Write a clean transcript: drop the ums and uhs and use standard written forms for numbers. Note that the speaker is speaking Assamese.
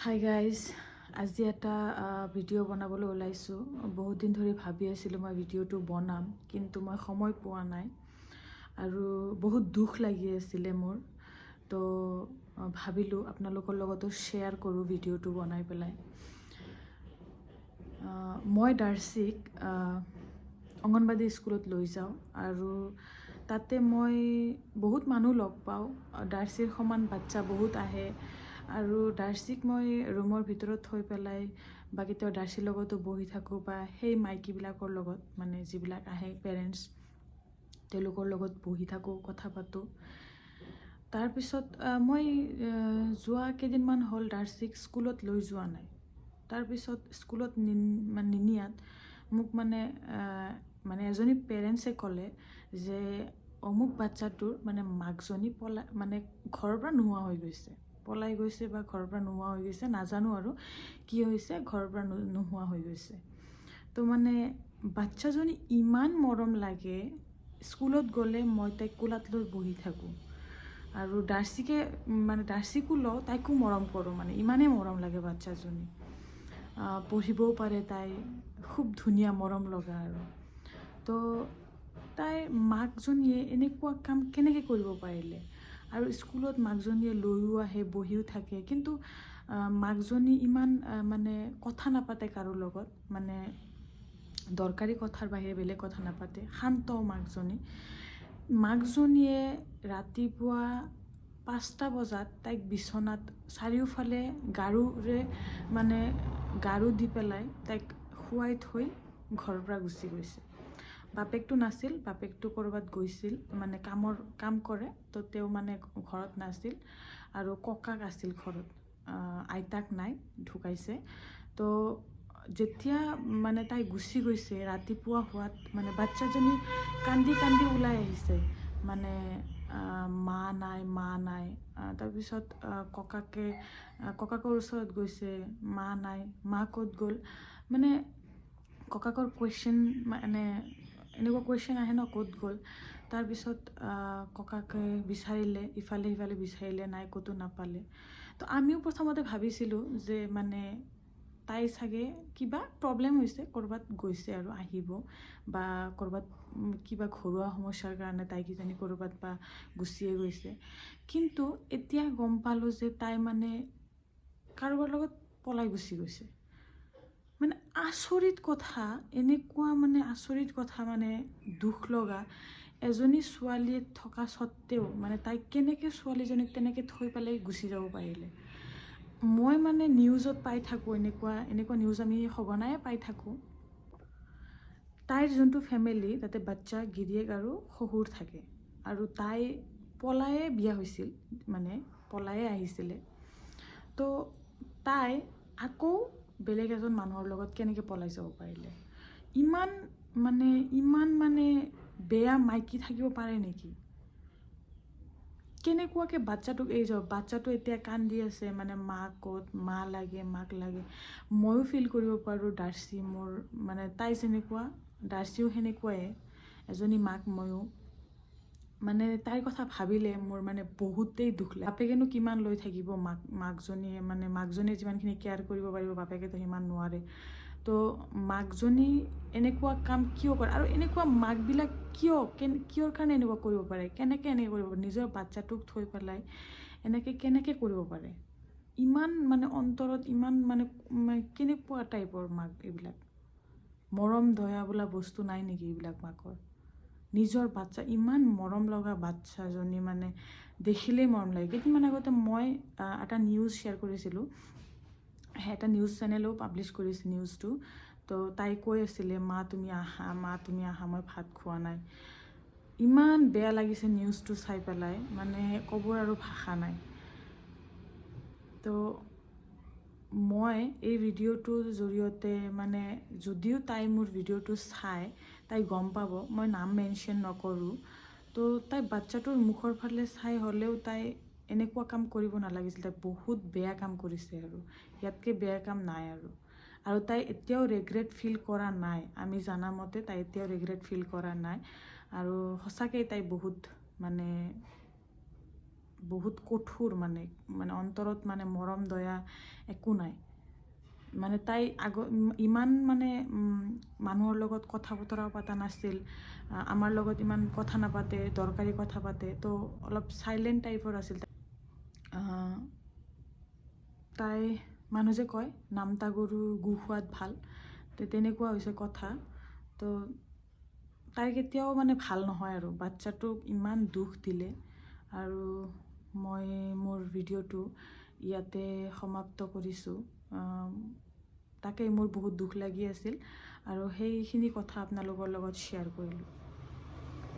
হাই গাইজ, আজি এটা ভিডিঅ' বনাবলৈ ওলাইছোঁ। বহুত দিন ধৰি ভাবি আছিলোঁ মই ভিডিঅ'টো বনাম, কিন্তু মই সময় পোৱা নাই আৰু বহুত দুখ লাগি আছিলে মোৰ। তো ভাবিলোঁ আপোনালোকৰ লগতো শ্বেয়াৰ কৰোঁ ভিডিঅ'টো বনাই পেলাই। মই ডাৰ্চিক অংগনবাদী স্কুলত লৈ যাওঁ আৰু তাতে মই বহুত মানুহ লগ পাওঁ। ডাৰ্চিৰ সমান বাচ্চা বহুত আহে আৰু ডাৰ্চিক মই ৰুমৰ ভিতৰত থৈ পেলাই বা কেতিয়াবা ডাৰ্চিৰ লগতো বহি থাকোঁ বা সেই মাইকীবিলাকৰ লগত মানে যিবিলাক আহে পেৰেণ্টছ, তেওঁলোকৰ লগত বহি থাকোঁ, কথা পাতোঁ। তাৰপিছত মই যোৱা কেইদিনমান হ'ল ডাৰ্চিক স্কুলত লৈ যোৱা নাই। তাৰপিছত স্কুলত নিনিয়াত মোক মানে এজনী পেৰেণ্টছে ক'লে যে অমুক বাচ্চাটোৰ মাকজনী ঘৰৰ পৰা নোহোৱা হৈ গৈছে, পলাই গৈছে বা ঘৰৰ পৰা নোহোৱা হৈ গৈছে, নাজানো আৰু কি হৈছে, ঘৰৰ পৰা নোহোৱা হৈ গৈছে। তো বাচ্চাজনী ইমান মৰম লাগে, স্কুলত গ'লে মই তাইক কোলাত লৈ বহি থাকোঁ আৰু ডাৰ্চিকো লওঁ, তাইকো মৰম কৰোঁ, ইমানেই মৰম লাগে বাচ্চাজনী। পঢ়িবও পাৰে তাই, খুব ধুনীয়া মৰম লগা আৰু। তো তাইৰ মাকজনীয়ে এনেকুৱা কাম কেনেকৈ কৰিব পাৰিলে? আৰু স্কুলত মাকজনীয়ে লৈও আহে, বহিও থাকে, কিন্তু মাকজনী ইমান কথা নাপাতে কাৰো লগত, দৰকাৰী কথাৰ বাহিৰে বেলেগ কথা নাপাতে, শান্ত মাকজনীয়ে ৰাতিপুৱা 5টা বজাত তাইক বিচনাত চাৰিওফালে গাৰু দি পেলাই তাইক শুৱাই থৈ ঘৰৰ পৰা গুচি গৈছে। বাপেকটো নাছিল, বাপেকটো ক'ৰবাত গৈছিল, কাম কৰে, তো তেওঁ ঘৰত নাছিল আৰু ককাক আছিল ঘৰত, আইতাক নাই, ঢুকাইছে। তো যেতিয়া তাই গুচি গৈছে, ৰাতিপুৱা হোৱাত বাচ্চাজনী কান্দি কান্দি ওলাই আহিছে, মা নাই, মা নাই। তাৰপিছত ককাকৰ ওচৰত গৈছে, মা নাই, মা ক'ত গ'ল, ককাকৰ কুৱেশ্যন, এনেকুৱা কুৱেশ্যন আহে ন, ক'ত গ'ল। তাৰপিছত ককাকে বিচাৰিলে, ইফালে সিফালে বিচাৰিলে, নাই, ক'তো নাপালে। তো আমিও প্ৰথমতে ভাবিছিলোঁ যে তাই চাগে কিবা প্ৰব্লেম হৈছে, ক'ৰবাত গৈছে আৰু আহিব, বা ক'ৰবাত কিবা ঘৰুৱা সমস্যাৰ কাৰণে তাই কিজানি ক'ৰবাত বা গুচিয়ে গৈছে। কিন্তু এতিয়া গম পালোঁ যে তাই কাৰোবাৰ লগত পলাই গুচি গৈছে। আচৰিত কথা, এনেকুৱা আচৰিত কথা, দুখ লগা। এজনী ছোৱালীয়ে থকা স্বত্তেও তাই কেনেকৈ ছোৱালীজনীক তেনেকৈ থৈ পেলাই গুচি যাব পাৰিলে? মই নিউজত পাই থাকোঁ, এনেকুৱা নিউজ আমি সঘনাই পাই থাকোঁ। তাইৰ যোনটো ফেমিলি, তাতে বাচ্চা, গিৰিয়েক আৰু শহুৰ থাকে, আৰু তাই পলায়ে বিয়া হৈছিল, পলায়ে আহিছিলে। তো তাই আকৌ বেলেগ এজন মানুহৰ লগত কেনেকৈ পলাই যাব পাৰিলে? ইমান বেয়া মাইকী থাকিব পাৰে নেকি? কেনেকুৱাকৈ বাচ্চাটোক এৰি যাব? বাচ্চাটো এতিয়া কান্দি আছে, মাক ক'ত, মাক লাগে। ময়ো ফিল কৰিব পাৰোঁ, ডাৰ্চি মোৰ তাই যেনেকুৱা, ডাৰ্চিও সেনেকুৱাই এজনী মাক। ময়ো তাইৰ কথা ভাবিলে মোৰ বহুতেই দুখ লাগে। বাপেকেনো কিমান লৈ থাকিব মাকজনীয়ে, মাকজনীয়ে যিমানখিনি কেয়াৰ কৰিব পাৰিব, বাপেকেতো সিমান নোৱাৰে। তো মাকজনী এনেকুৱা কাম কিয় কৰে? আৰু এনেকুৱা মাকবিলাক কিয়ৰ কাৰণে এনেকুৱা কৰিব পাৰে? কেনেকৈ এনেকৈ কৰিব পাৰে? নিজৰ বাচ্চাটোক থৈ পেলাই কেনেকৈ কৰিব পাৰে? ইমান অন্তৰত ইমান কেনেকুৱা টাইপৰ মাক এইবিলাক? মৰম দয়া বোলা বস্তু নাই নেকি এইবিলাক মাকৰ? নিজৰ বাচ্চা, ইমান মৰম লগা বাচ্চাজনী, দেখিলেই মৰম লাগে। কেইদিনমান আগতে মই এটা নিউজ শ্বেয়াৰ কৰিছিলোঁ, এটা নিউজ চেনেলেও পাব্লিছ কৰিছে নিউজটো। তো তাই কৈ আছিলে, মা তুমি আহা, মই ভাত খোৱা নাই। ইমান বেয়া লাগিছে নিউজটো চাই পেলাই, ক'বৰ আৰু ভাষা নাই। তো মই এই ভিডিঅ'টোৰ জৰিয়তে যদিও তাই মোৰ ভিডিঅ'টো চাই, তাই গম পাব, মই নাম মেনশ্যন নকৰোঁ। তো তাই বাচ্চাটোৰ মুখৰ ফালে চাই হ'লেও তাই এনেকুৱা কাম কৰিব নালাগিছিল। তাই বহুত বেয়া কাম কৰিছে, আৰু ইয়াতকৈ বেয়া কাম নাই আৰু তাই এতিয়াও ৰিগ্ৰেট ফিল কৰা নাই। আমি জানামতে তাই এতিয়াও ৰিগ্ৰেট ফিল কৰা নাই। আৰু সঁচাকৈ তাই বহুত বহুত কঠোৰ মানে অন্তৰত মানে মৰম দয়া একো নাই মানে তাই ইমান মানে মানুহৰ লগত কথা বতৰাও পতা নাছিল আমাৰ লগত ইমান কথা নাপাতে দৰকাৰী কথা পাতে তো অলপ চাইলেণ্ট টাইপৰ আছিল তাই মানুহ যে কয় নামতা গৰু গু খোৱাত ভাল তেনেকুৱা হৈছে কথা তো তাই কেতিয়াও মানে ভাল নহয় আৰু বাচ্চাটোক ইমান দুখ দিলে আৰু মই মোৰ ভিডিঅ'টো ইয়াতে সমাপ্ত কৰিছোঁ তাকে মোৰ বহুত দুখ লাগি আছিল আৰু সেইখিনি কথা আপোনালোকৰ লগত শ্বেয়াৰ কৰিলোঁ